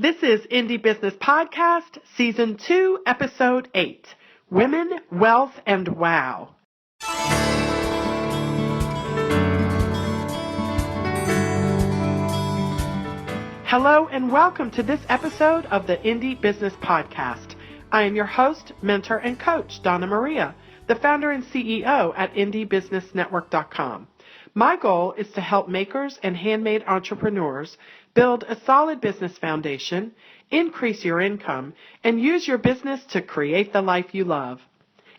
This is Indie Business Podcast, Season 2, Episode 8, Women, Wealth, and Wow. Hello and welcome to this episode of the Indie Business Podcast. I am your host, mentor, and coach, Donna Maria, the founder and CEO at IndieBusinessNetwork.com. My goal is to help makers and handmade entrepreneurs build a solid business foundation, increase your income, and use your business to create the life you love.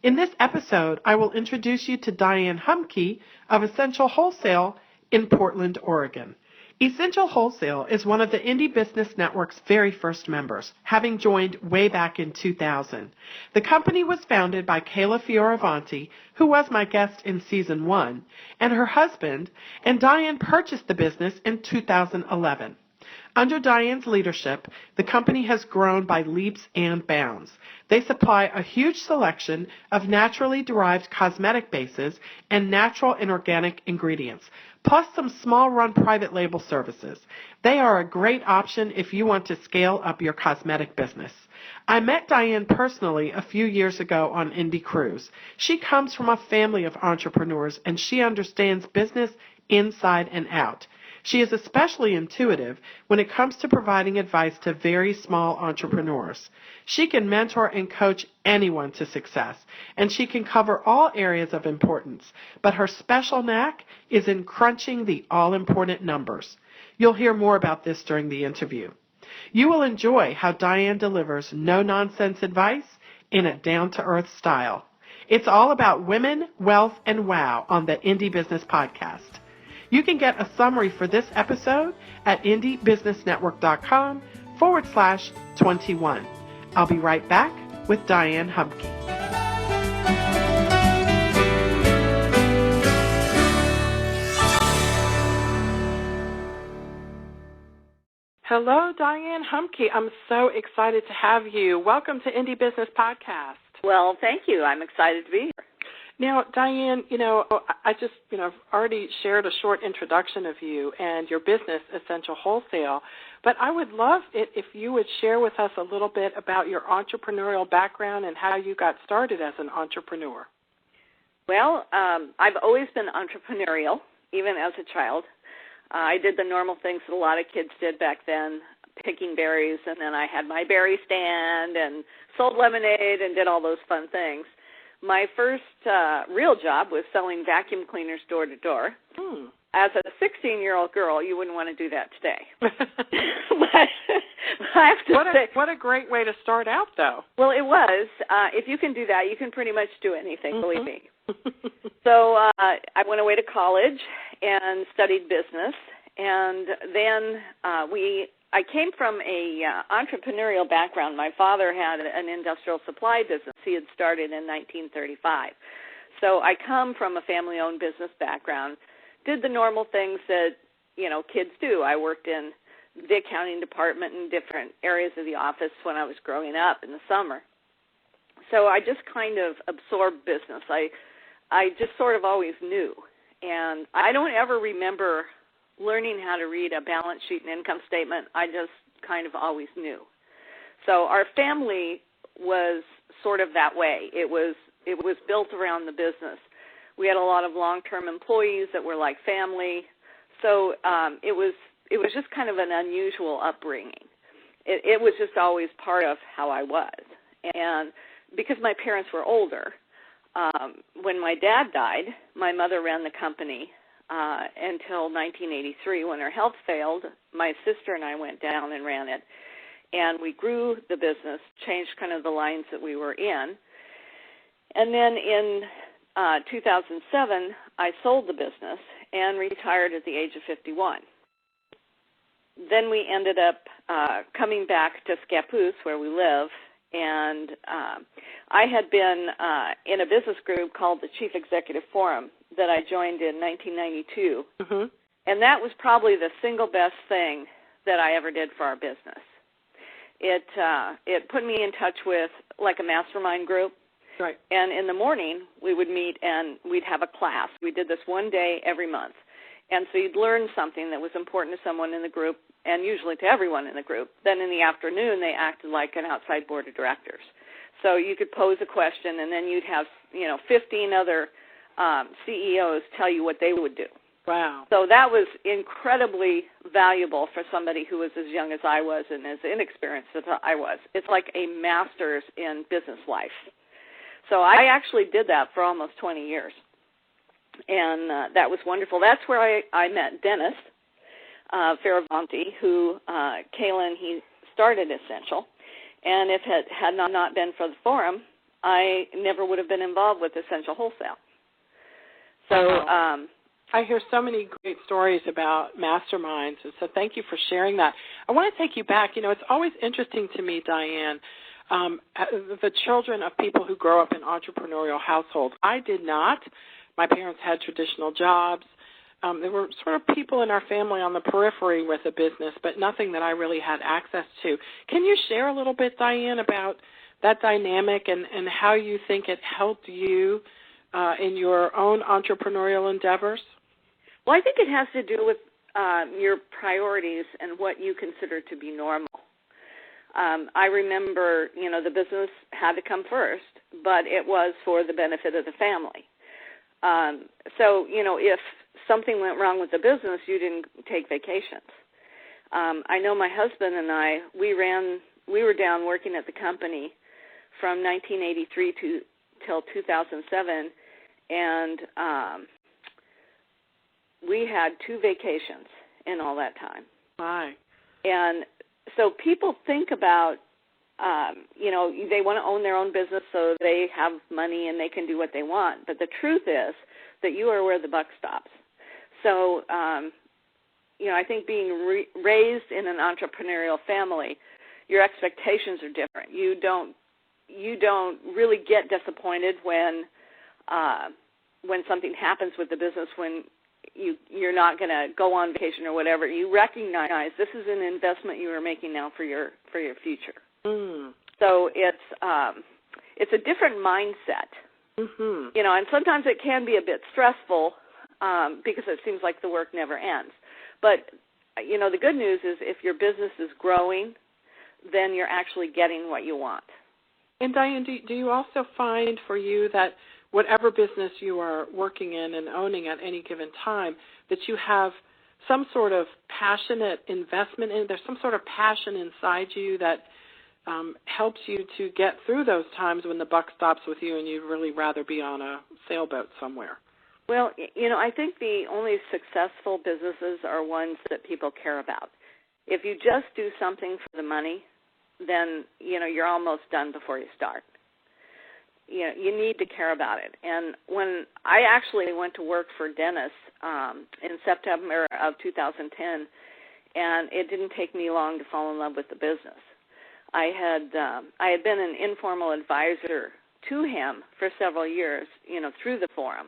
In this episode, I will introduce you to Diane Humke of Essential Wholesale in Portland, Oregon. Essential Wholesale is one of the Indie Business Network's very first members, having joined way back in 2000. The company was founded by Kayla Fioravanti, who was my guest in Season 1, and her husband, and Diane purchased the business in 2011. Under Diane's leadership, the company has grown by leaps and bounds. They supply a huge selection of naturally derived cosmetic bases and natural and organic ingredients, plus some small-run private label services. They are a great option if you want to scale up your cosmetic business. I met Diane personally a few years ago on Indie Cruise. She comes from a family of entrepreneurs, and she understands business inside and out. She is especially intuitive when it comes to providing advice to very small entrepreneurs. She can mentor and coach anyone to success, and she can cover all areas of importance, but her special knack is in crunching the all-important numbers. You'll hear more about this during the interview. You will enjoy how Diane delivers no-nonsense advice in a down-to-earth style. It's all about women, wealth, and wow on the Indie Business Podcast. You can get a summary for this episode at indiebusinessnetwork.com/21. I'll be right back with Diane Humke. Hello, Diane Humke. I'm so excited to have you. Welcome to Indie Business Podcast. Well, thank you. I'm excited to be here. Now, Diane, I've already shared a short introduction of you and your business, Essential Wholesale, but I would love it if you would share with us a little bit about your entrepreneurial background and how you got started as an entrepreneur. Well, I've always been entrepreneurial, even as a child. I did the normal things that a lot of kids did back then, picking berries, and then I had my berry stand and sold lemonade and did all those fun things. My first real job was selling vacuum cleaners door to door. As a 16-year-old girl, you wouldn't want to do that today. But I have to say, what a great way to start out, though. Well, it was. If you can do that, you can pretty much do anything, believe me. So I went away to college and studied business, and then I came from a entrepreneurial background. My father had an industrial supply business. He had started in 1935. So I come from a family-owned business background, did the normal things that, kids do. I worked in the accounting department in different areas of the office when I was growing up in the summer. So I just kind of absorbed business. I just sort of always knew. And I don't ever remember learning how to read a balance sheet and income statement. I just kind of always knew. So our family was sort of that way. It was built around the business. We had a lot of long-term employees that were like family. So it was just kind of an unusual upbringing. It was just always part of how I was. And because my parents were older, when my dad died, my mother ran the company until 1983 when her health failed. My sister and I went down and ran it, and we grew the business, changed kind of the lines that we were in. And then in 2007, I sold the business and retired at the age of 51. Then we ended up coming back to Scappoose, where we live, and I had been in a business group called the Chief Executive Forum that I joined in 1992, and that was probably the single best thing that I ever did for our business. It put me in touch with like a mastermind group, right? And in the morning we would meet and we'd have a class. We did this one day every month, and so you'd learn something that was important to someone in the group and usually to everyone in the group. Then in the afternoon, they acted like an outside board of directors. So you could pose a question, and then you'd have 15 other CEOs tell you what they would do. Wow. So that was incredibly valuable for somebody who was as young as I was and as inexperienced as I was. It's like a master's in business life. So I actually did that for almost 20 years, and that was wonderful. That's where I met Dennis Fioravanti, who Kaylin, he started Essential, and if it had not been for the forum, I never would have been involved with Essential Wholesale. So I hear so many great stories about masterminds, and so thank you for sharing that. I want to take you back. It's always interesting to me, Diane, the children of people who grow up in entrepreneurial households. I did not. My parents had traditional jobs. There were sort of people in our family on the periphery with a business, but nothing that I really had access to. Can you share a little bit, Diane, about that dynamic and how you think it helped you in your own entrepreneurial endeavors? Well, I think it has to do with your priorities and what you consider to be normal. I remember, the business had to come first, but it was for the benefit of the family. So, if something went wrong with the business, you didn't take vacations. I know my husband and I, we were down working at the company from 1983 till 2007, and we had 2 vacations in all that time. My. And so people think about, they want to own their own business so they have money and they can do what they want. But the truth is that you are where the buck stops. So, I think being raised in an entrepreneurial family, your expectations are different. You don't really get disappointed when something happens with the business, when you're not going to go on vacation or whatever. You recognize this is an investment you are making now for your future. Mm. So it's a different mindset. Mm-hmm. And sometimes it can be a bit stressful because it seems like the work never ends. But the good news is if your business is growing, then you're actually getting what you want. And Diane, do you also find for you that whatever business you are working in and owning at any given time, that you have some sort of passionate investment in, there's some sort of passion inside you that helps you to get through those times when the buck stops with you and you'd really rather be on a sailboat somewhere? Well, I think the only successful businesses are ones that people care about. If you just do something for the money, then, you're almost done before you start. You need to care about it. And when I actually went to work for Dennis in September of 2010, and it didn't take me long to fall in love with the business. I had been an informal advisor to him for several years, through the forum.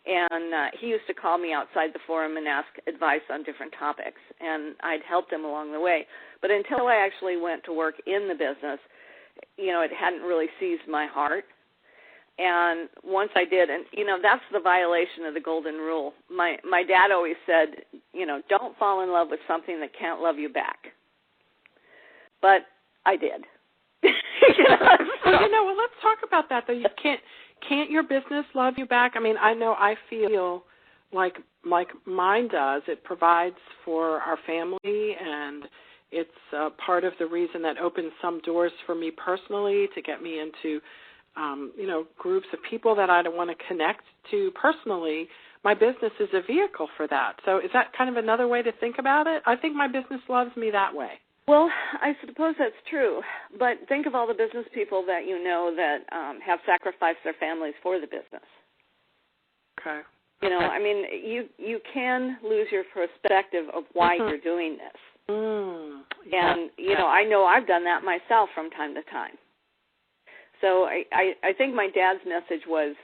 And he used to call me outside the forum and ask advice on different topics, and I'd helped him along the way. But until I actually went to work in the business, it hadn't really seized my heart. And once I did, and, that's the violation of the golden rule. My dad always said, don't fall in love with something that can't love you back. But I did. Well, let's talk about that, though. You can't your business love you back? I mean, I know I feel like mine does. It provides for our family, and it's part of the reason that opens some doors for me personally to get me into, groups of people that I want to connect to personally. My business is a vehicle for that. So is that kind of another way to think about it? I think my business loves me that way. Well, I suppose that's true, but think of all the business people that you know that have sacrificed their families for the business. Okay. I mean, you can lose your perspective of why you're doing this. And, I know I've done that myself from time to time. So I think my dad's message was,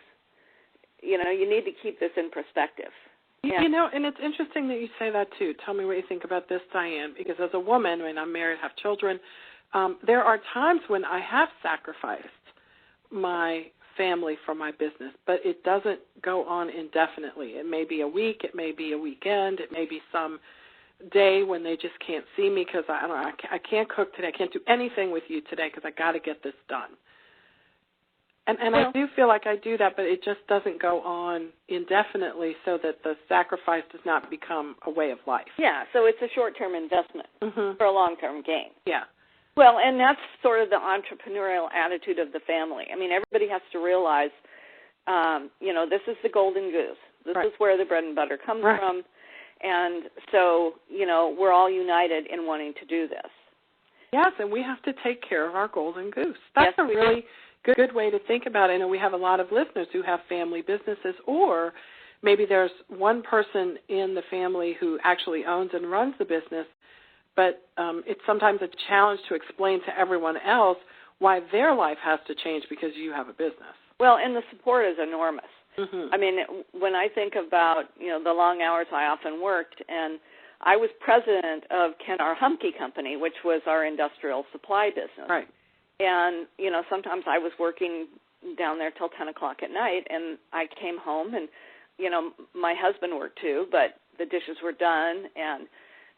you need to keep this in perspective. Yeah. And it's interesting that you say that, too. Tell me what you think about this, Diane, because as a woman, when I'm married, have children, there are times when I have sacrificed my family for my business, but it doesn't go on indefinitely. It may be a week, it may be a weekend, it may be some day when they just can't see me because I can't cook today. I can't do anything with you today because I got to get this done. And I do feel like I do that, but it just doesn't go on indefinitely so that the sacrifice does not become a way of life. Yeah, so it's a short-term investment for a long-term gain. Yeah. Well, and that's sort of the entrepreneurial attitude of the family. I mean, everybody has to realize, this is the golden goose. This is where the bread and butter comes from. And so, we're all united in wanting to do this. Yes, and we have to take care of our golden goose. That's a really good way to think about it. I know we have a lot of listeners who have family businesses, or maybe there's one person in the family who actually owns and runs the business, but it's sometimes a challenge to explain to everyone else why their life has to change because you have a business. Well, and the support is enormous. Mm-hmm. I mean, when I think about, the long hours I often worked, and I was president of our Humke company, which was our industrial supply business. Right. And, sometimes I was working down there till 10 o'clock at night, and I came home, and, my husband worked too, but the dishes were done, and,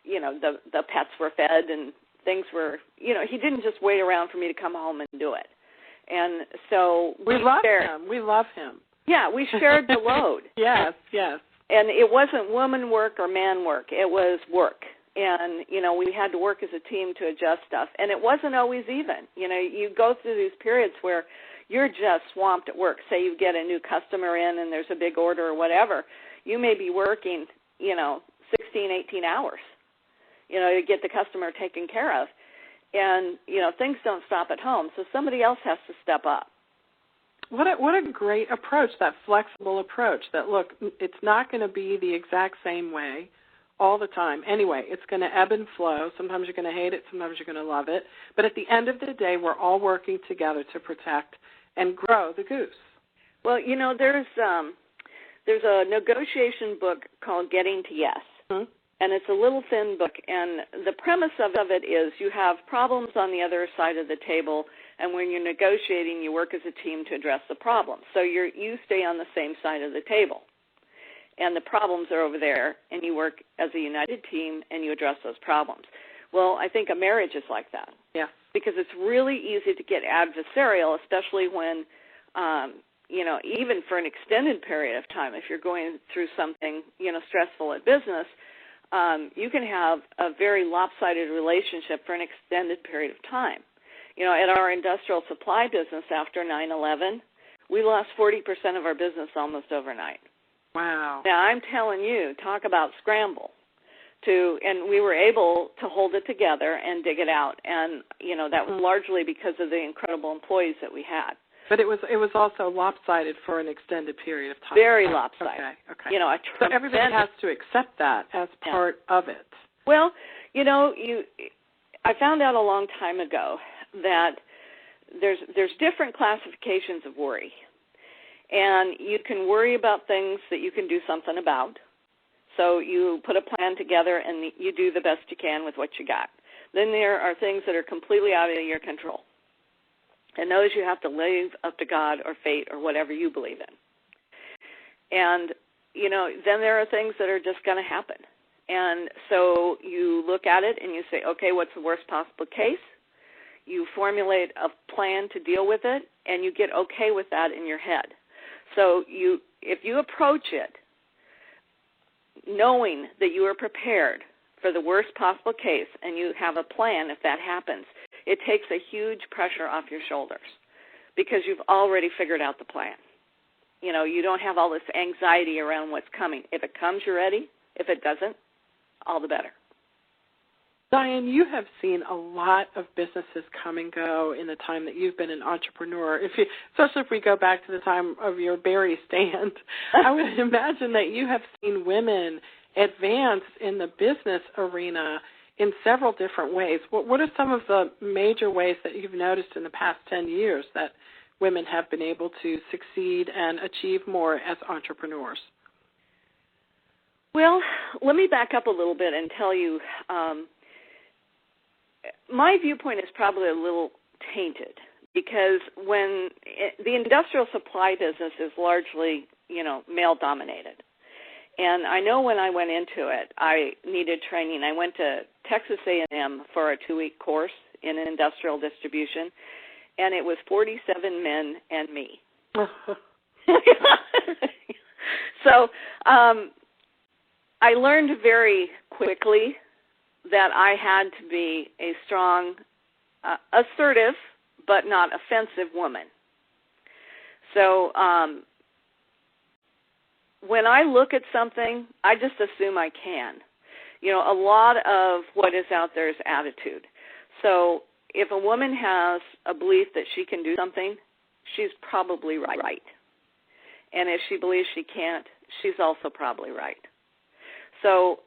the pets were fed, and things were, he didn't just wait around for me to come home and do it. And so we love him. We love him. Yeah, we shared the load. Yes, yes. And it wasn't woman work or man work. It was work. And, we had to work as a team to adjust stuff. And it wasn't always even. You go through these periods where you're just swamped at work. Say you get a new customer in and there's a big order or whatever. You may be working, 16, 18 hours, to get the customer taken care of. And, things don't stop at home. So somebody else has to step up. What a great approach, that flexible approach, that, look, it's not going to be the exact same way all the time. Anyway, it's going to ebb and flow. Sometimes you're going to hate it. Sometimes you're going to love it. But at the end of the day, we're all working together to protect and grow the goose. Well, there's a negotiation book called Getting to Yes. Mm-hmm. And it's a little thin book, and the premise of it is you have problems on the other side of the table, and when you're negotiating, you work as a team to address the problems. So you stay on the same side of the table, and the problems are over there, and you work as a united team, and you address those problems. Well, I think a marriage is like that. Yeah. Because it's really easy to get adversarial, especially when, even for an extended period of time, if you're going through something, stressful at business, you can have a very lopsided relationship for an extended period of time. At our industrial supply business after 9/11, we lost 40% of our business almost overnight. Wow. Now, I'm telling you, talk about scramble. And we were able to hold it together and dig it out. And, that was largely because of the incredible employees that we had. But it was also lopsided for an extended period of time. Very lopsided. Okay. So everybody has to accept that as part of it. Well, I found out a long time ago that there's different classifications of worry. And you can worry about things that you can do something about. So you put a plan together and you do the best you can with what you got. Then there are things that are completely out of your control. And those you have to leave up to God or fate or whatever you believe in. And, then there are things that are just going to happen. And so you look at it and you say, okay, what's the worst possible case? You formulate a plan to deal with it, and you get okay with that in your head. So if you approach it knowing that you are prepared for the worst possible case and you have a plan if that happens, it takes a huge pressure off your shoulders because you've already figured out the plan. You don't have all this anxiety around what's coming. If it comes, you're ready. If it doesn't, all the better. Diane, you have seen a lot of businesses come and go in the time that you've been an entrepreneur. Especially if we go back to the time of your berry stand, I would imagine that you have seen women advance in the business arena in several different ways. What are some of the major ways that you've noticed in the past 10 years that women have been able to succeed and achieve more as entrepreneurs? Well, let me back up a little bit and tell you my viewpoint is probably a little tainted because when the industrial supply business is largely, male-dominated. And I know when I went into it, I needed training. I went to Texas A&M for a 2-week course in industrial distribution, and it was 47 men and me. So I learned very quickly that I had to be a strong, assertive, but not offensive woman. So when I look at something, I just assume I can. You know, a lot of what is out there is attitude. So if a woman has a belief that she can do something, she's probably right. And if she believes she can't, she's also probably right. So,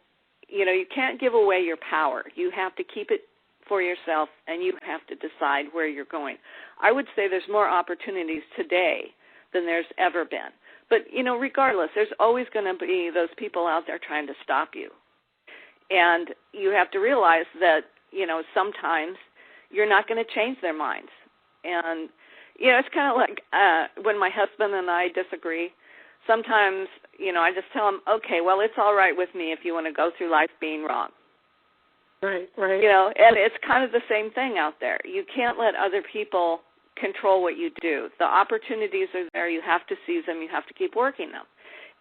you know, you can't give away your power. You have to keep it for yourself, and you have to decide where you're going. I would say there's more opportunities today than there's ever been. But, you know, regardless, there's always going to be those people out there trying to stop you. And you have to realize that, you know, sometimes you're not going to change their minds. And, you know, it's kind of like when my husband and I disagree, sometimes, you know, I just tell him, okay, well, it's all right with me if you want to go through life being wrong. Right. You know, and it's kind of the same thing out there. You can't let other people control what you do. The opportunities are there. You have to seize them. You have to keep working them.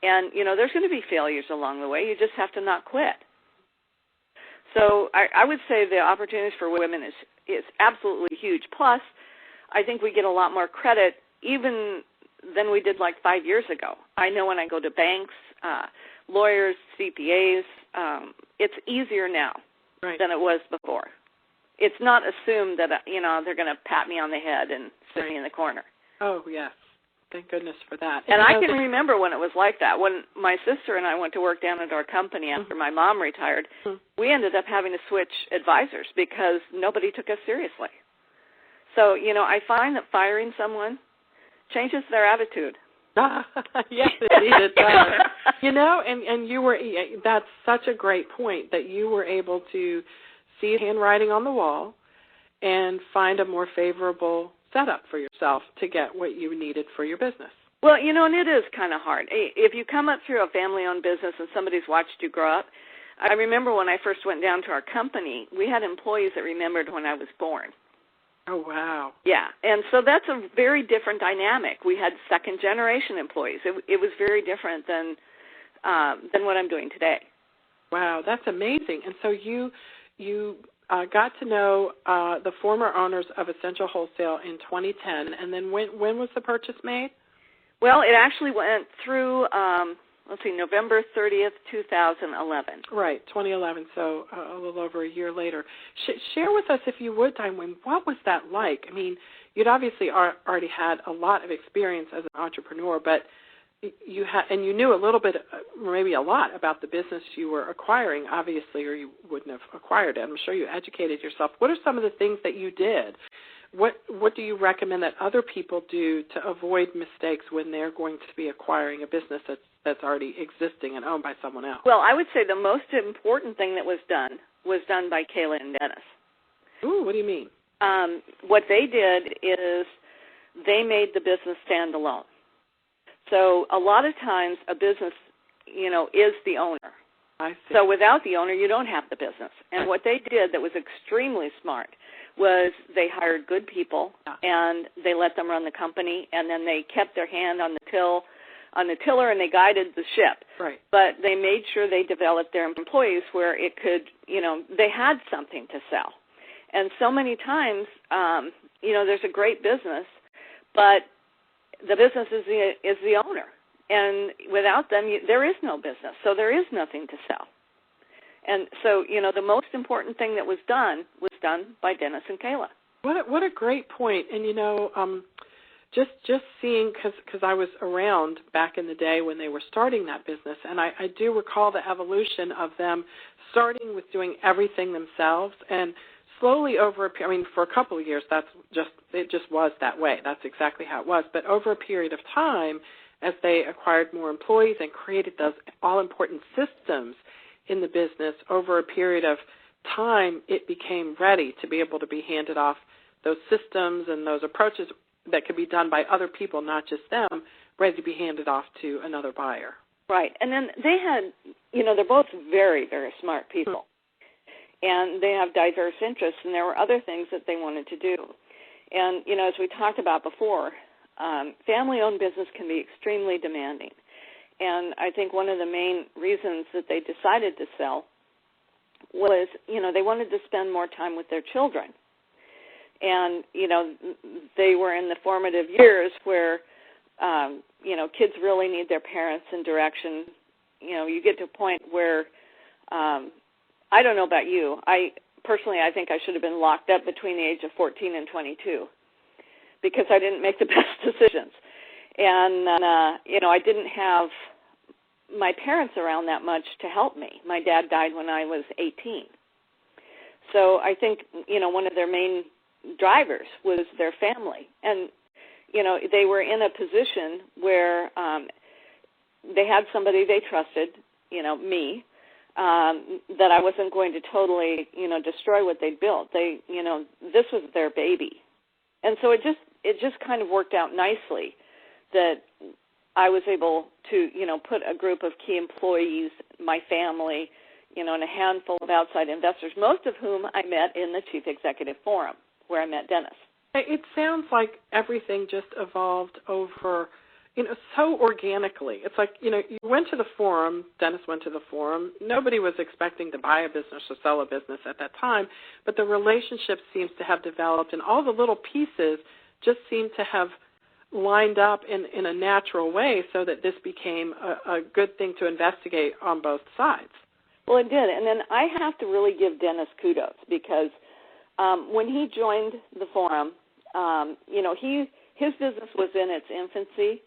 And, you know, there's going to be failures along the way. You just have to not quit. So I would say the opportunities for women is absolutely huge. Plus, I think we get a lot more credit even than we did like 5 years ago. I know when I go to banks, lawyers, CPAs, it's easier now than it was before. It's not assumed that, you know, they're going to pat me on the head and sit me in the corner. Oh, yes. Thank goodness for that. And I can remember when it was like that. When my sister and I went to work down at our company after my mom retired, we ended up having to switch advisors because nobody took us seriously. So, you know, I find that firing someone changes their attitude. Yes, indeed it does. You know, and you were, that's such a great point that you were able to see handwriting on the wall and find a more favorable setup for yourself to get what you needed for your business. Well, you know, and it is kind of hard. If you come up through a family-owned business and somebody's watched you grow up, I remember when I first went down to our company, we had employees that remembered when I was born. Oh, wow. Yeah, and so that's a very different dynamic. We had second-generation employees. It was very different than what I'm doing today. Wow, that's amazing. And so you got to know the former owners of Essential Wholesale in 2010, and then when was the purchase made? Well, it actually went through, November 30th, 2011. Right, 2011, so a little over a year later. Share with us, if you would, Diane, what was that like? I mean, you'd obviously already had a lot of experience as an entrepreneur, but you knew a little bit, maybe a lot, about the business you were acquiring, obviously, or you wouldn't have acquired it. I'm sure you educated yourself. What are some of the things that you did? What do you recommend that other people do to avoid mistakes when they're going to be acquiring a business that's already existing and owned by someone else? Well, I would say the most important thing that was done by Kayla and Dennis. Ooh, what do you mean? What they did is they made the business stand alone. So a lot of times a business, you know, is the owner. I see. So without the owner, you don't have the business. And what they did that was extremely smart was they hired good people and they let them run the company, and then they kept their hand on the tiller and they guided the ship. Right. But they made sure they developed their employees where it could, you know, they had something to sell. And so many times, you know, there's a great business, but the business is the owner. And without them, there is no business, so there is nothing to sell. And so, you know, the most important thing that was done by Dennis and Kayla. What a great point. And, you know, just seeing, because I was around back in the day when they were starting that business, and I do recall the evolution of them starting with doing everything themselves, and slowly for a couple of years, it just was that way. That's exactly how it was. But over a period of time, as they acquired more employees and created those all-important systems in the business, over a period of time, it became ready to be able to be handed off those systems and those approaches that could be done by other people, not just them, ready to be handed off to another buyer. Right. And then they had, they're both very, very smart people. And they have diverse interests, and there were other things that they wanted to do. And, as we talked about before, family-owned business can be extremely demanding. And I think one of the main reasons that they decided to sell was, they wanted to spend more time with their children. And, they were in the formative years where, kids really need their parents and direction. You get to a point where, I don't know about you. I think I should have been locked up between the age of 14 and 22 because I didn't make the best decisions. And, I didn't have my parents around that much to help me. My dad died when I was 18. So I think, one of their main drivers was their family. And, they were in a position where they had somebody they trusted, me, that I wasn't going to totally, destroy what they'd built. This was their baby. And so it just kind of worked out nicely that I was able to, put a group of key employees, my family, and a handful of outside investors, most of whom I met in the Chief Executive Forum, where I met Dennis. It sounds like everything just evolved over, so organically. It's like, you went to the forum, Dennis went to the forum. Nobody was expecting to buy a business or sell a business at that time, but the relationship seems to have developed, and all the little pieces just seem to have lined up in a natural way so that this became a good thing to investigate on both sides. Well, it did, and then I have to really give Dennis kudos because when he joined the forum, his business was in its infancy,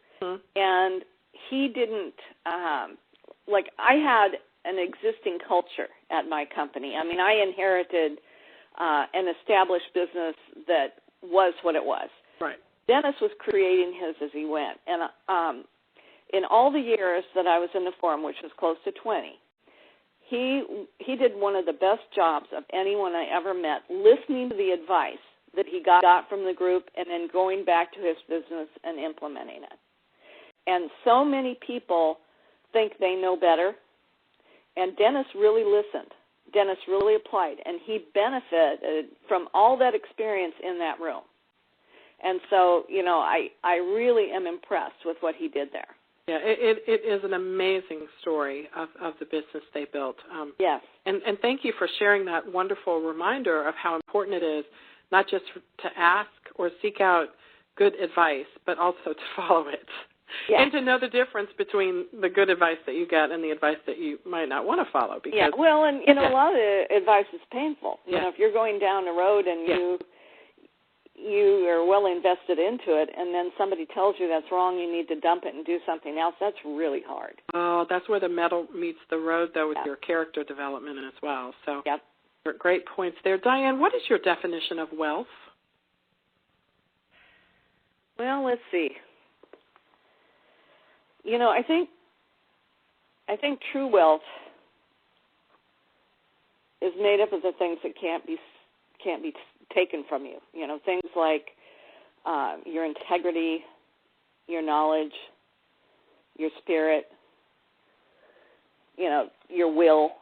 and he didn't, I had an existing culture at my company. I mean, I inherited an established business that was what it was. Right. Dennis was creating his as he went, and in all the years that I was in the forum, which was close to 20, he did one of the best jobs of anyone I ever met, listening to the advice that he got from the group and then going back to his business and implementing it. And so many people think they know better, and Dennis really listened. Dennis really applied, and he benefited from all that experience in that room. And so, I really am impressed with what he did there. Yeah, it is an amazing story of the business they built. Yes. And thank you for sharing that wonderful reminder of how important it is not just to ask or seek out good advice, but also to follow it. Yes. And to know the difference between the good advice that you get and the advice that you might not want to follow. Because, a lot of the advice is painful. If you're going down the road and you are well invested into it, and then somebody tells you that's wrong, you need to dump it and do something else, that's really hard. Oh, that's where the metal meets the road, though, with your character development as well. So, great points there. Diane, what is your definition of wealth? Well, let's see. I think true wealth is made up of the things that can't be taken from you. Things like your integrity, your knowledge, your spirit, your will.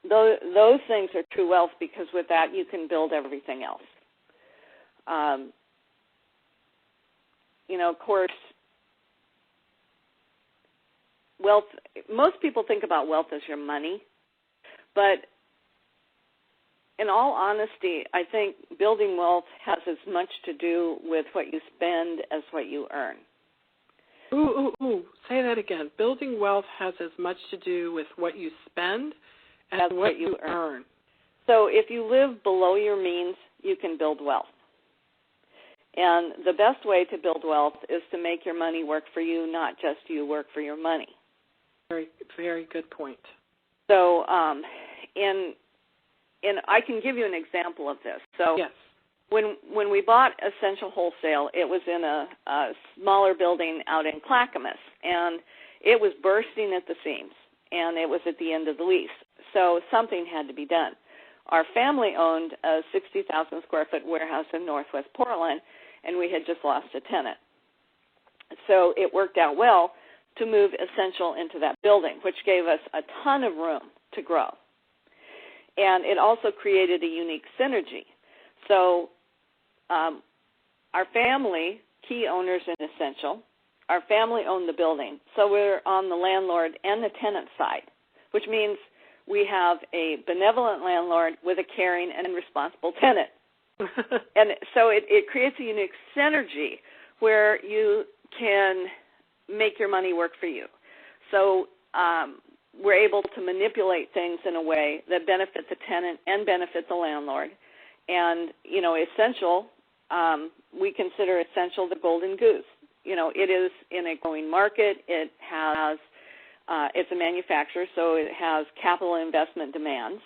Those things are true wealth because with that you can build everything else. Of course, wealth, most people think about wealth as your money, but in all honesty, I think building wealth has as much to do with what you spend as what you earn. Ooh, say that again. Building wealth has as much to do with what you spend as what you earn. So if you live below your means, you can build wealth. And the best way to build wealth is to make your money work for you, not just you work for your money. Very, very good point. So I can give you an example of this. So yes. When we bought Essential Wholesale, it was in a smaller building out in Clackamas, and it was bursting at the seams, and it was at the end of the lease. So something had to be done. Our family owned a 60,000 square foot warehouse in Northwest Portland, and we had just lost a tenant. So it worked out well to move Essential into that building, which gave us a ton of room to grow. And it also created a unique synergy. So our family, key owners in Essential, our family owned the building. So we're on the landlord and the tenant side, which means we have a benevolent landlord with a caring and responsible tenant. And so it creates a unique synergy where you can make your money work for you. So we're able to manipulate things in a way that benefits the tenant and benefits the landlord. And, Essential, we consider Essential the golden goose. It is in a growing market. It has, it's a manufacturer, so it has capital investment demands.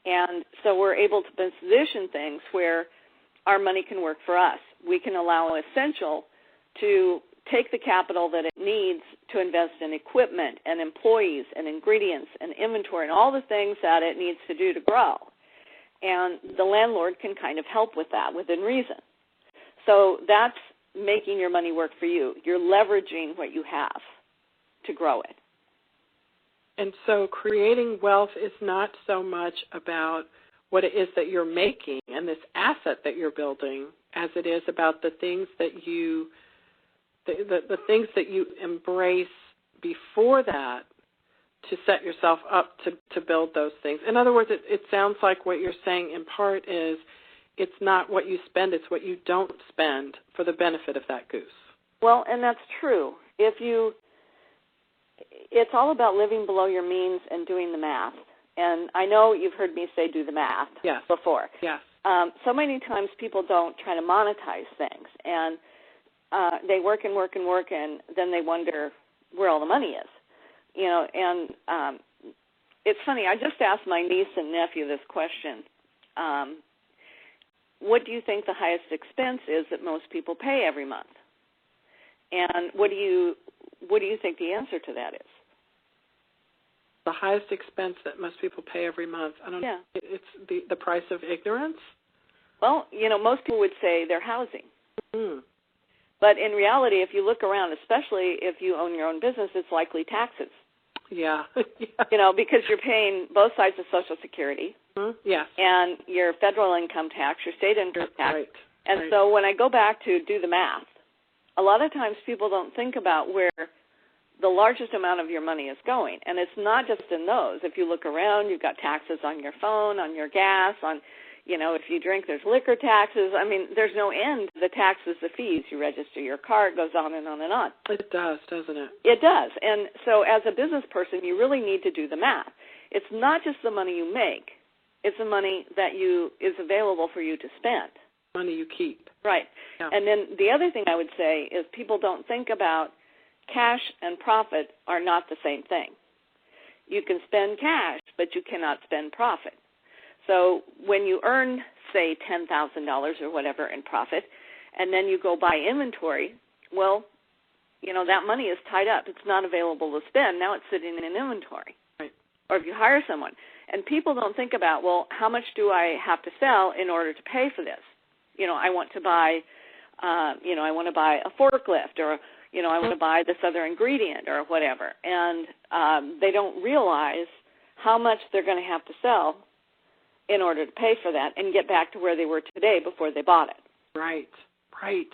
And so we're able to position things where our money can work for us. We can allow Essential to take the capital that it needs to invest in equipment and employees and ingredients and inventory and all the things that it needs to do to grow. And the landlord can kind of help with that within reason. So that's making your money work for you. You're leveraging what you have to grow it. And so creating wealth is not so much about what it is that you're making and this asset that you're building as it is about the things that you the things that you embrace before that to set yourself up to build those things. In other words, it sounds like what you're saying in part is it's not what you spend, it's what you don't spend for the benefit of that goose. Well, and that's true. It's all about living below your means and doing the math. And I know you've heard me say do the math before. Yes. So many times people don't try to monetize things, and they work and work and work, and then they wonder where all the money is. And it's funny. I just asked my niece and nephew this question. What do you think the highest expense is that most people pay every month? And what do you think the answer to that is? The highest expense that most people pay every month. I don't know. It's the price of ignorance? Well, most people would say their housing. Mm-hmm. But in reality, if you look around, especially if you own your own business, it's likely taxes. Yeah. Because you're paying both sides of Social Security. Mm-hmm. Yes. And your federal income tax, your state income tax. Right. And so when I go back to do the math, a lot of times people don't think about where the largest amount of your money is going. And it's not just in those. If you look around, you've got taxes on your phone, on your gas, on, if you drink, there's liquor taxes. I mean, there's no end to the taxes, the fees. You register your car, it goes on and on and on. It does, doesn't it? It does. And so as a business person, you really need to do the math. It's not just the money you make. It's the money that is available for you to spend. Money you keep. Right. Yeah. And then the other thing I would say is people don't think about cash and profit are not the same thing. You can spend cash, but you cannot spend profit. So when you earn, say, $10,000 or whatever in profit, and then you go buy inventory, well, that money is tied up. It's not available to spend. Now it's sitting in inventory. Right. Or if you hire someone. And people don't think about, well, how much do I have to sell in order to pay for this? I want to buy, I want to buy a forklift, or I want to buy this other ingredient or whatever. And they don't realize how much they're going to have to sell in order to pay for that and get back to where they were today before they bought it. Right, right.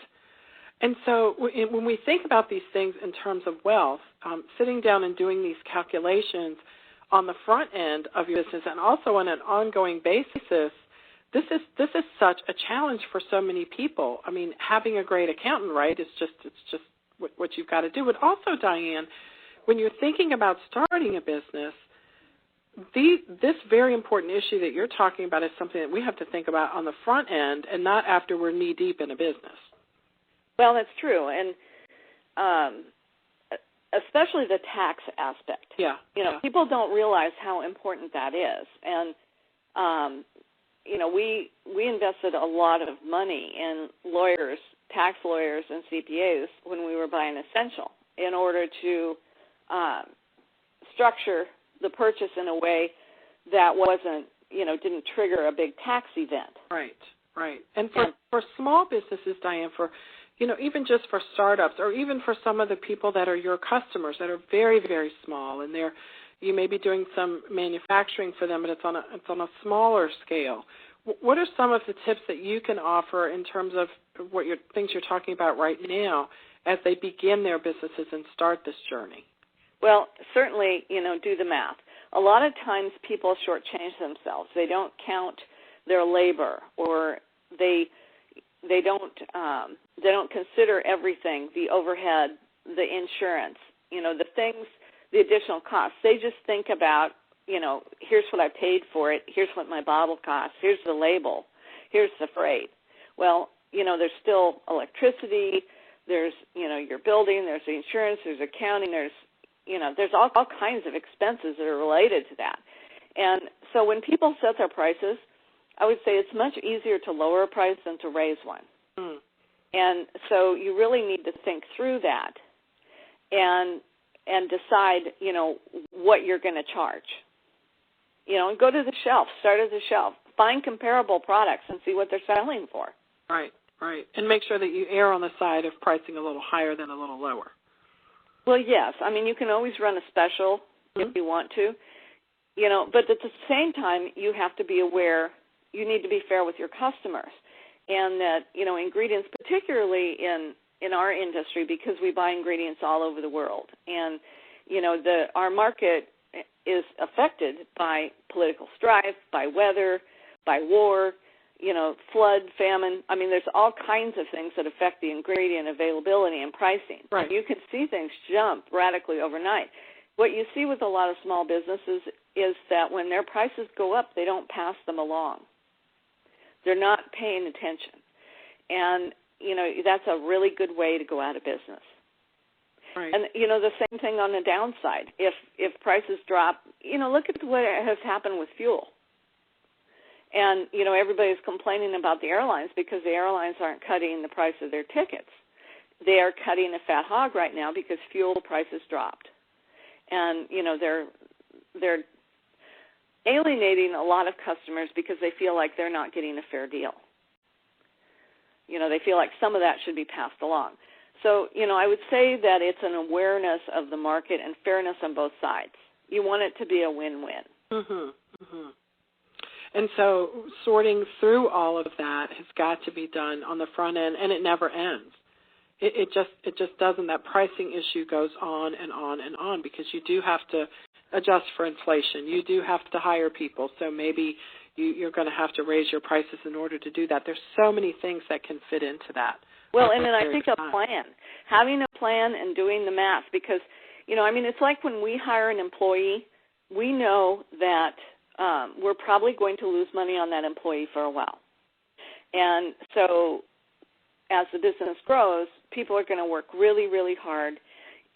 And so when we think about these things in terms of wealth, sitting down and doing these calculations on the front end of your business and also on an ongoing basis, this is such a challenge for so many people. I mean, having a great accountant, right, it's just what you've got to do. But also, Diane, when you're thinking about starting a business, this very important issue that you're talking about is something that we have to think about on the front end and not after we're knee-deep in a business. Well, that's true, and especially the tax aspect. Yeah. People don't realize how important that is. And, we invested a lot of money in lawyers, tax lawyers, and CPAs when we were buying Essential in order to structure the purchase in a way that wasn't, didn't trigger a big tax event. Right, right. And for small businesses, Diane, for, even just for startups or even for some of the people that are your customers that are very, very small, and you may be doing some manufacturing for them, but it's on a smaller scale. What are some of the tips that you can offer in terms of things you're talking about right now as they begin their businesses and start this journey? Well, certainly, do the math. A lot of times people shortchange themselves. They don't count their labor, or they don't consider everything, the overhead, the insurance, the things, the additional costs. They just think about, here's what I paid for it, here's what my bottle costs, here's the label, here's the freight. Well, there's still electricity, there's, your building, there's the insurance, there's accounting, there's all kinds of expenses that are related to that. And so when people set their prices, I would say it's much easier to lower a price than to raise one. Mm. And so you really need to think through that and decide, what you're going to charge. And go to the shelf, start at the shelf, find comparable products and see what they're selling for. Right. And make sure that you err on the side of pricing a little higher than a little lower. Well, yes. I mean, you can always run a special if you want to, but at the same time, you have to be aware, you need to be fair with your customers, and that, ingredients, particularly in our industry, because we buy ingredients all over the world, and, our market is affected by political strife, by weather, by war, flood, famine. I mean, there's all kinds of things that affect the ingredient availability and pricing. Right. You can see things jump radically overnight. What you see with a lot of small businesses is that when their prices go up, they don't pass them along. They're not paying attention. And, that's a really good way to go out of business. Right. And, the same thing on the downside. If prices drop, look at what has happened with fuel. And, everybody's complaining about the airlines because the airlines aren't cutting the price of their tickets. They are cutting a fat hog right now because fuel prices dropped. And, they're alienating a lot of customers because they feel like they're not getting a fair deal. They feel like some of that should be passed along. So, I would say that it's an awareness of the market and fairness on both sides. You want it to be a win-win. Mm-hmm. Mm-hmm. And so sorting through all of that has got to be done on the front end, and it never ends. It just doesn't. That pricing issue goes on and on and on because you do have to adjust for inflation. You do have to hire people, so maybe you're going to have to raise your prices in order to do that. There's so many things that can fit into that. Well, and then I think a plan. Having a plan and doing the math because, it's like when we hire an employee, we know that we're probably going to lose money on that employee for a while. And so as the business grows, people are going to work really, really hard,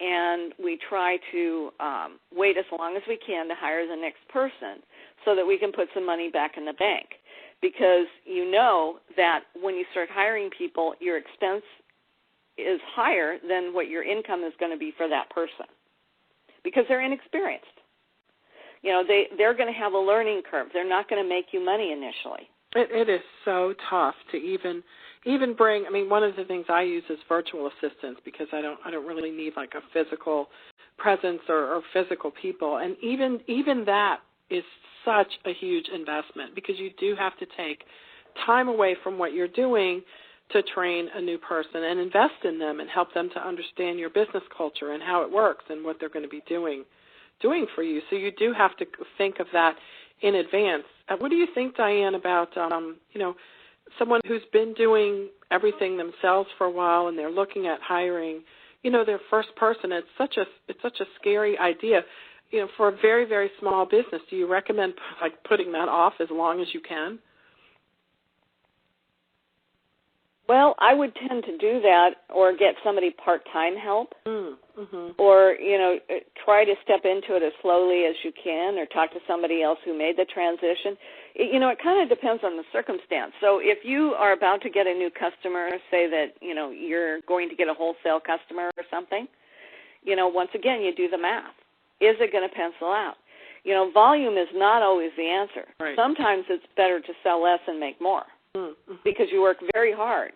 and we try to wait as long as we can to hire the next person so that we can put some money back in the bank. Because that when you start hiring people, your expense is higher than what your income is going to be for that person because they're inexperienced. They're going to have a learning curve. They're not going to make you money initially. It is so tough to even bring. I mean, one of the things I use is virtual assistants because I don't really need like a physical presence or physical people, and even that is such a huge investment because you do have to take time away from what you're doing to train a new person and invest in them and help them to understand your business culture and how it works and what they're going to be doing for you. So you do have to think of that in advance. What do you think, Diane, about someone who's been doing everything themselves for a while and they're looking at hiring, their first person? It's such a scary idea. For a very, very small business, do you recommend putting that off as long as you can? Well, I would tend to do that or get somebody part-time help or, try to step into it as slowly as you can or talk to somebody else who made the transition. It kind of depends on the circumstance. So if you are about to get a new customer, say that, you're going to get a wholesale customer or something, once again, you do the math. Is it going to pencil out? Volume is not always the answer. Right. Sometimes it's better to sell less and make more because you work very hard.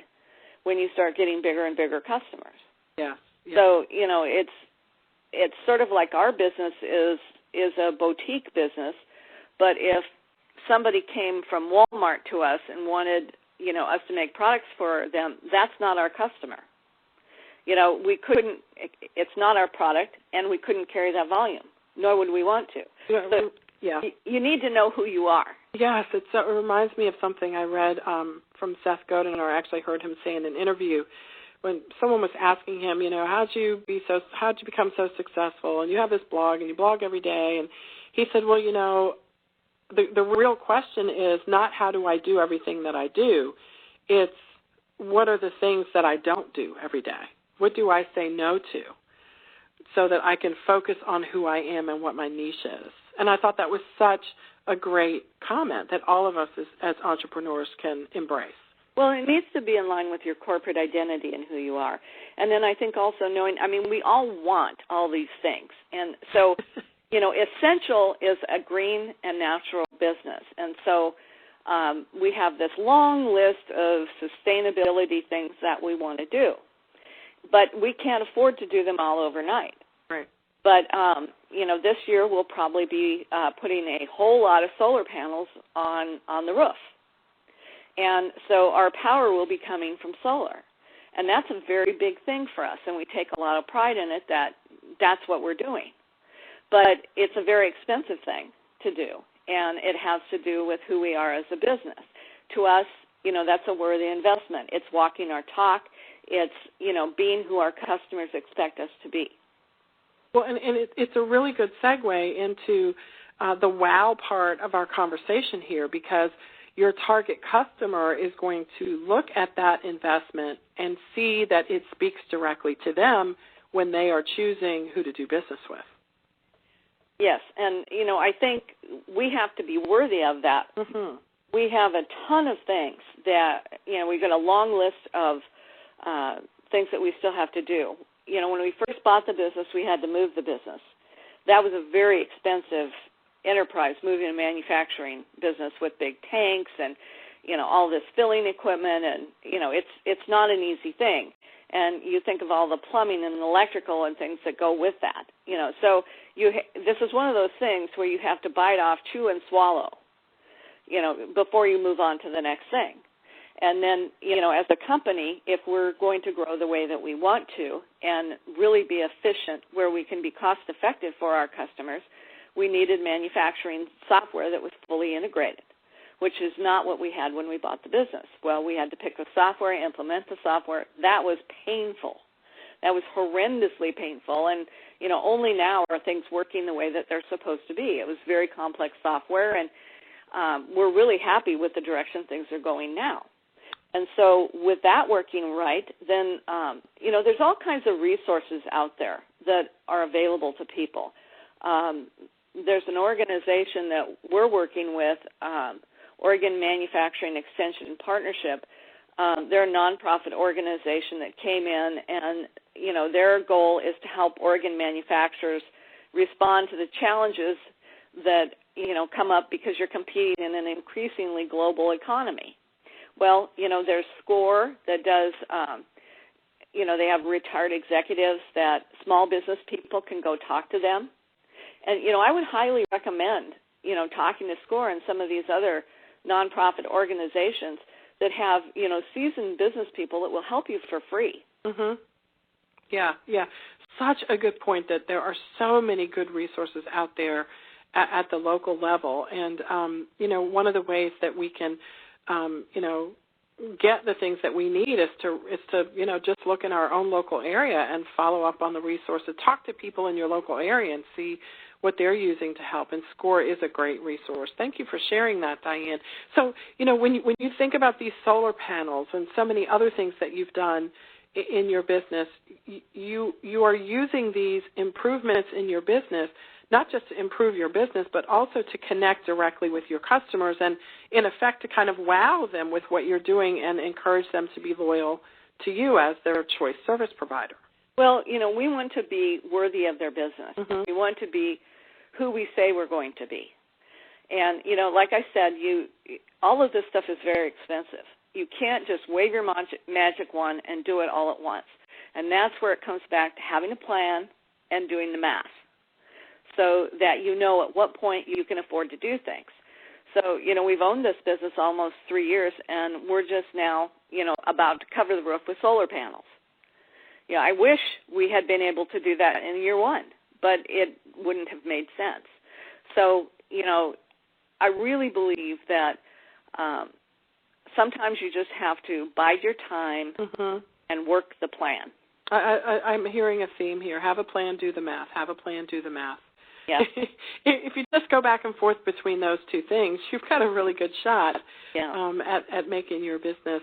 when you start getting bigger and bigger customers. Yeah. So, it's sort of like our business is a boutique business, but if somebody came from Walmart to us and wanted, us to make products for them, that's not our customer. We couldn't, it's not our product, and we couldn't carry that volume, nor would we want to. So you need to know who you are. Yes, it reminds me of something I read from Seth Godin, or I actually heard him say in an interview when someone was asking him, how'd you become so successful? And you have this blog, and you blog every day. And he said, well, the real question is not how do I do everything that I do. It's what are the things that I don't do every day? What do I say no to so that I can focus on who I am and what my niche is? And I thought that was such a great comment that all of us as entrepreneurs can embrace. Well, it needs to be in line with your corporate identity and who you are. And then I think also knowing, we all want all these things. And so, essential is a green and natural business. And so we have this long list of sustainability things that we want to do. But we can't afford to do them all overnight. Right. But, this year we'll probably be putting a whole lot of solar panels on the roof. And so our power will be coming from solar. And that's a very big thing for us, and we take a lot of pride in it that that's what we're doing. But it's a very expensive thing to do, and it has to do with who we are as a business. To us, that's a worthy investment. It's walking our talk. It's, being who our customers expect us to be. Well, and it's a really good segue into the wow part of our conversation here, because your target customer is going to look at that investment and see that it speaks directly to them when they are choosing who to do business with. Yes, and, I think we have to be worthy of that. Mm-hmm. We have a ton of things that, we've got a long list of things that we still have to do. When we first bought the business, we had to move the business. That was a very expensive enterprise, moving a manufacturing business with big tanks and, all this filling equipment, and, it's not an easy thing. And you think of all the plumbing and electrical and things that go with that, So this is one of those things where you have to bite off, chew, and swallow, before you move on to the next thing. And then, as a company, if we're going to grow the way that we want to and really be efficient where we can be cost-effective for our customers, we needed manufacturing software that was fully integrated, which is not what we had when we bought the business. Well, we had to pick the software, implement the software. That was painful. That was horrendously painful. And, only now are things working the way that they're supposed to be. It was very complex software, and we're really happy with the direction things are going now. And so with that working right, then, there's all kinds of resources out there that are available to people. There's an organization that we're working with, Oregon Manufacturing Extension Partnership. They're a nonprofit organization that came in, and, their goal is to help Oregon manufacturers respond to the challenges that, come up because you're competing in an increasingly global economy. Well, there's SCORE that does, they have retired executives that small business people can go talk to them. And, I would highly recommend, talking to SCORE and some of these other nonprofit organizations that have, seasoned business people that will help you for free. Mm-hmm. Yeah. Such a good point that there are so many good resources out there at the local level. And, one of the ways that we can get the things that we need is to just look in our own local area and follow up on the resources. Talk to people in your local area and see what they're using to help. And SCORE is a great resource. Thank you for sharing that, Diane. So, when you think about these solar panels and so many other things that you've done in your business, you are using these improvements in your business not just to improve your business, but also to connect directly with your customers and, in effect, to kind of wow them with what you're doing and encourage them to be loyal to you as their choice service provider. Well, we want to be worthy of their business. Mm-hmm. We want to be who we say we're going to be. And, like I said, all of this stuff is very expensive. You can't just wave your magic wand and do it all at once. And that's where it comes back to having a plan and doing the math so that you know at what point you can afford to do things. So, we've owned this business almost 3 years, and we're just now, about to cover the roof with solar panels. I wish we had been able to do that in year one, but it wouldn't have made sense. So, I really believe that sometimes you just have to bide your time and work the plan. I'm hearing a theme here. Have a plan, do the math. Have a plan, do the math. Yeah. If you just go back and forth between those two things, you've got a really good shot at making your business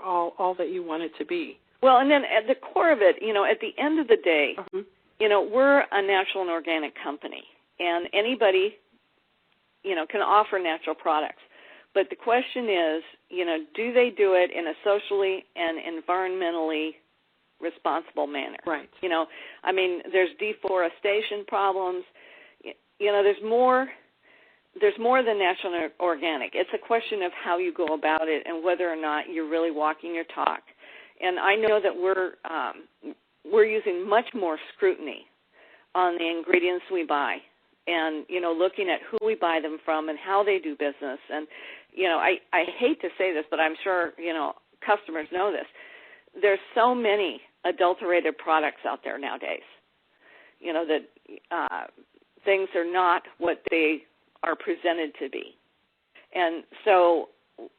all that you want it to be. Well, and then at the core of it, at the end of the day, we're a natural and organic company, and anybody, can offer natural products. But the question is, do they do it in a socially and environmentally responsible manner? Right. There's deforestation problems. There's more than natural and organic. It's a question of how you go about it and whether or not you're really walking your talk. And I know that we're using much more scrutiny on the ingredients we buy, and looking at who we buy them from and how they do business. And I hate to say this, but I'm sure customers know this. There's so many adulterated products out there nowadays. That things are not what they are presented to be. And so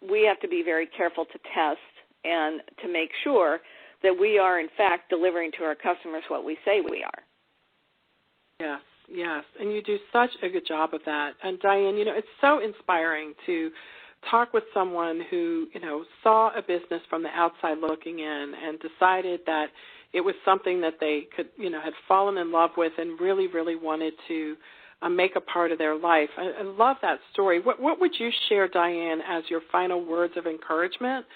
we have to be very careful to test and to make sure that we are, in fact, delivering to our customers what we say we are. Yes, and you do such a good job of that. And, Diane, it's so inspiring to talk with someone who, saw a business from the outside looking in and decided that it was something that they could, had fallen in love with and really, really wanted to make a part of their life. I love that story. What would you share, Diane, as your final words of encouragement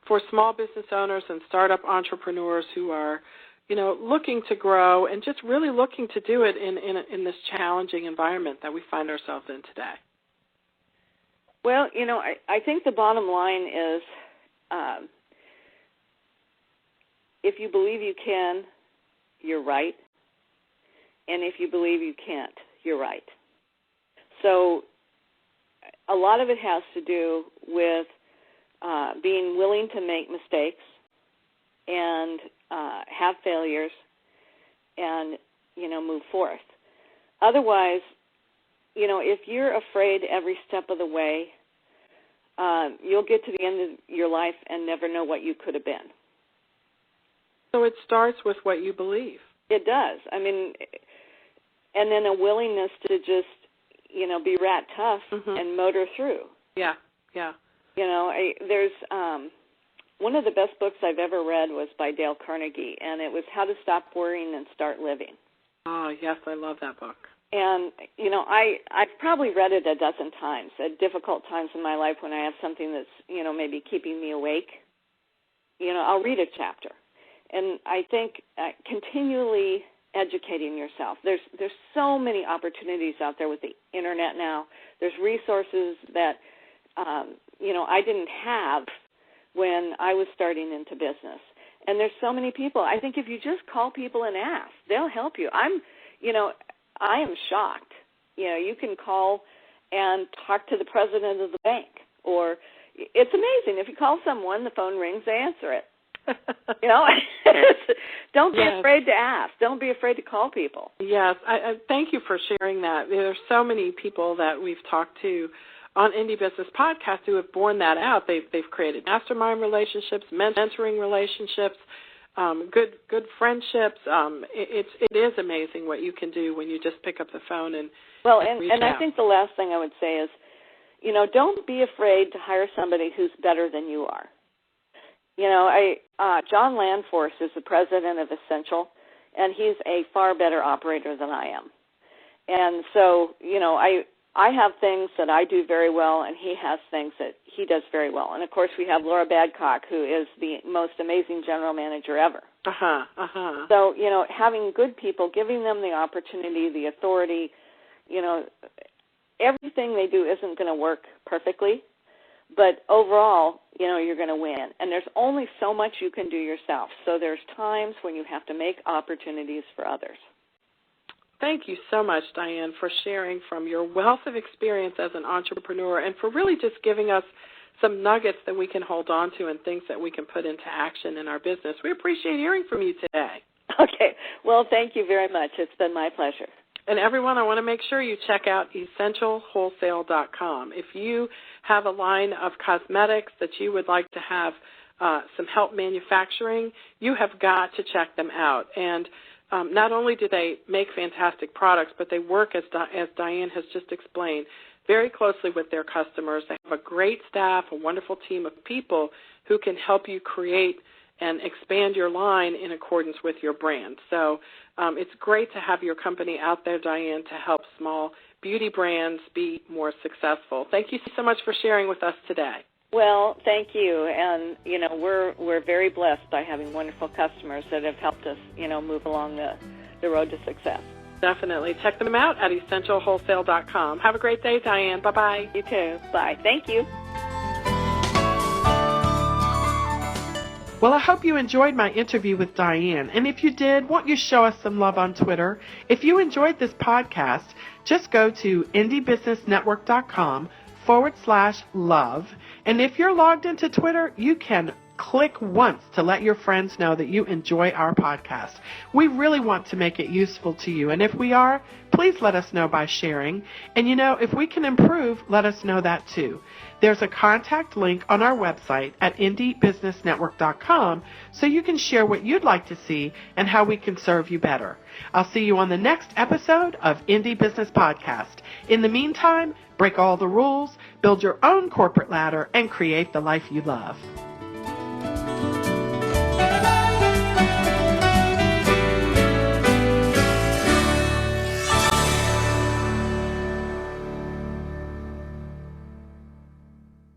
for small business owners and startup entrepreneurs who are, looking to grow and just really looking to do it in this challenging environment that we find ourselves in today? Well, I think the bottom line is if you believe you can, you're right. And if you believe you can't, you're right. So a lot of it has to do with being willing to make mistakes and have failures and, move forth. Otherwise, if you're afraid every step of the way, you'll get to the end of your life and never know what you could have been. So it starts with what you believe. It does. And then a willingness to just, be rat tough and motor through. Yeah. There's one of the best books I've ever read was by Dale Carnegie, and it was How to Stop Worrying and Start Living. Oh, yes, I love that book. And, I've probably read it a dozen times at difficult times in my life when I have something that's, maybe keeping me awake. I'll read a chapter. And I think continually educating yourself. There's so many opportunities out there with the Internet now. There's resources that, I didn't have when I was starting into business. And there's so many people. I think if you just call people and ask, they'll help you. I am shocked. You can call and talk to the president of the bank. Or it's amazing. If you call someone, the phone rings, they answer it. Don't be afraid to ask. Don't be afraid to call people. Yes, I thank you for sharing that. There's so many people that we've talked to on Indie Business Podcast who have borne that out. They've created mastermind relationships, mentoring relationships, good friendships. It is amazing what you can do when you just pick up the phone and reach out. I think the last thing I would say is, don't be afraid to hire somebody who's better than you are. John Landforce is the president of Essential, and he's a far better operator than I am. And so, I have things that I do very well, and he has things that he does very well. And, of course, we have Laura Badcock, who is the most amazing general manager ever. So, having good people, giving them the opportunity, the authority, everything they do isn't going to work perfectly, But overall, you're going to win. And there's only so much you can do yourself. So there's times when you have to make opportunities for others. Thank you so much, Diane, for sharing from your wealth of experience as an entrepreneur and for really just giving us some nuggets that we can hold on to and things that we can put into action in our business. We appreciate hearing from you today. Okay. Well, thank you very much. It's been my pleasure. And everyone, I want to make sure you check out essentialwholesale.com. If you have a line of cosmetics that you would like to have some help manufacturing, you have got to check them out. And not only do they make fantastic products, but they work, as Diane has just explained, very closely with their customers. They have a great staff, a wonderful team of people who can help you create and expand your line in accordance with your brand. So it's great to have your company out there, Diane, to help small beauty brands be more successful. Thank you so much for sharing with us today. Well, thank you. And, we're very blessed by having wonderful customers that have helped us, move along the road to success. Definitely. Check them out at essentialwholesale.com. Have a great day, Diane. Bye-bye. You too. Bye. Thank you. Well, I hope you enjoyed my interview with Diane. And if you did, won't you show us some love on Twitter? If you enjoyed this podcast, just go to indiebusinessnetwork.com/love. And if you're logged into Twitter, you can click once to let your friends know that you enjoy our podcast. We really want to make it useful to you. And if we are, please let us know by sharing. And if we can improve, let us know that too. There's a contact link on our website at indiebusinessnetwork.com so you can share what you'd like to see and how we can serve you better. I'll see you on the next episode of Indie Business Podcast. In the meantime, break all the rules, build your own corporate ladder, and create the life you love.